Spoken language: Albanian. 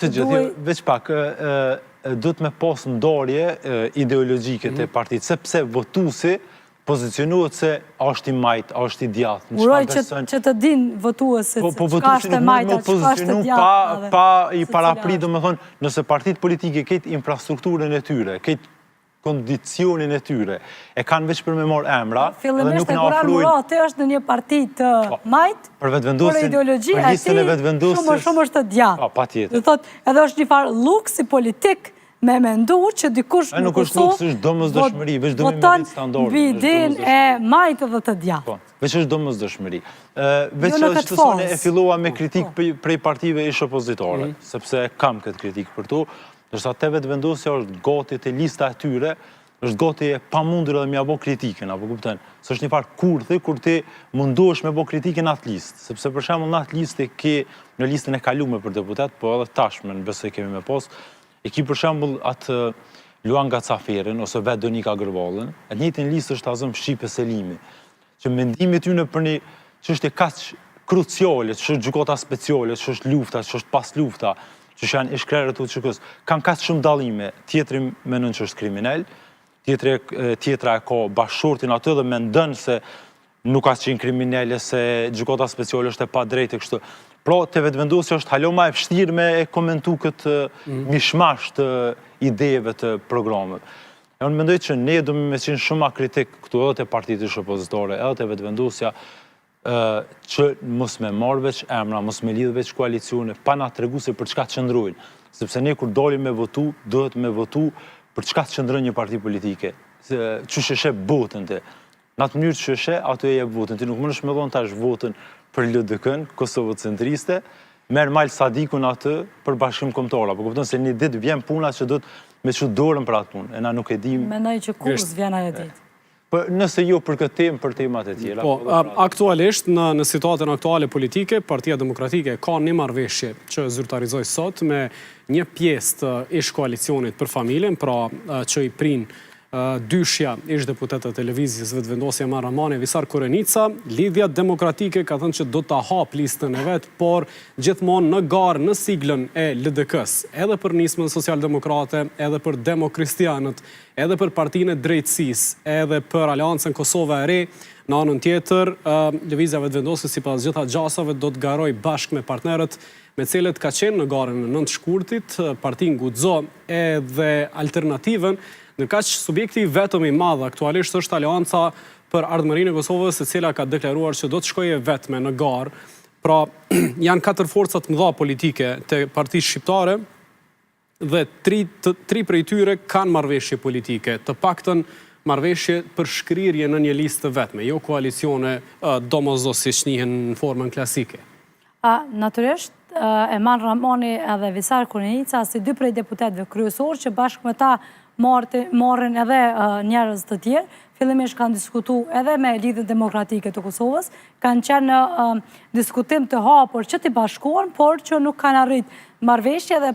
Të gjithë, veç pak, do të me posë ndarje ideologjike të partitë, sepse votuesi pozicionuat se është i majtë, është i djathtë. Uroj që të din votuesit çka është e majta, çka është e djathtë. Pa i paraprit, do me thonë, nëse partitë politike këtë infrastrukturën e tyre, këtë kondicionin e tyre, e kanë veç për me morë emra, fillimisht e Goran Murati është në një parti të majtë, por ideologjia e tij shumë është të djathtë. Pa tjetër. Do thotë, edhe është një farë luksi politik me mendu që dikush në Kosovë voton mbi idenë e majtë dhe të djathtë. Veç është domosdoshmëri. Veç është të e fillua me kritik prej partive ish opozitore, sepse kam këtë kritik për tu, dërsa te vetë vendosja është gati të lista e tyre, është gati e pa mundur edhe mja bo kritiken, apo kupten, së është një farë kurthi, kur ti mundosh me bo kritiken atë listë, sepse për shemull në atë listë e ki në listën e kalume për deputet, po edhe tashme në besoj kemi me posë, e ki për shemull atë Luan Gacaferin, ose vetë Donika Gërvalën, e njëtin listë është azëm Shqipe Selimi, që mendimit ty në për një që është e kaq kruciale, që është gjukota speciale, që është lufta, që është pas lufta, që janë ishkrerët u që kësë, kanë kaq shumë dalime, tjetëri menën që është kriminal, tjetra e ka bashkëshortin atë dhe mendën se nuk ka qenë kriminale, se gjukota speciale është e pa drejtë e kështu. Pra, të vetë vendosja është halo ma e vështirë me e komentu këtë mishmash të ideve të programet. E unë mendoj që ne do me qenë shumë a kritik këtu edhe të partitë opozitore, edhe të vetë vendosja, që mos me marrë veç emra, mos me lidhë veç koalicione, pa na të regu se për çka të qëndrojnë. Sepse ne kur dolim me votu, dohet me votu për çka të qëndrojnë një parti politike. Që sheshe votën të. Në atë mënyrë që sheshe, ato e jep votën. Ti nuk më nëshme dhonë tash votën për LDK-n, Kosovë centriste, merë malë Sadikun atë për bashkim kombëtar. Po kupton se një ditë vjen puna që do të me që dorën për atë punë. E na nuk e dim. Mendoj që kurës vjen ajo ditë. Nëse jo për këtë temë, për temat e tjera. Po, aktualisht, në situatën aktuale politike, Partia Demokratike ka një marrëveshje që zyrtarizoj sot me një pjesë të ish koalicionit për familjen, pra që i prinë dyshja ish deputet të televizijës vetëvendosja Maramane Visar Korenica, Lidhja Demokratike ka thënë që do të hap listën e vetë, por gjithmonë në garë në siglën e LDK-s, edhe për nismën socialdemokrate, edhe për demokristianët, edhe për partinë e drejtësisë, edhe për Aleancën Kosova e Re, në anën tjetër, lëvizja vetëvendosjes sipas gjitha gjasave do të garoj bashkë me partnerët me cilët ka qenë në garën në 9 shkurtit, partinë Guxo edhe Alternativën, ndërkaq subjekti vetëm i madh aktualisht është Aleanca për Ardhmërinë e Kosovës, e cila ka deklaruar që do të shkojë vetme në garë. Pra, janë 4 forcat mëdha politike të partisë shqiptare dhe 3 prej tyre kanë marrëveshje politike, të paktën marrëveshje për shkrirje në një listë vetme, jo koalicione domosdoshmërisht siç njihen në formën klasike. Natyrisht, Eman Ramoni edhe Visar Korenica, si 2 prej deputetëve kryesorë që bashkë me ta marrin edhe njerëz të tjerë, fillimisht kanë diskutu edhe me Lidhjen Demokratike të Kosovës, kanë qenë diskutim të hapur që t'i bashkohen, por që nuk kanë arrit marrëveshje dhe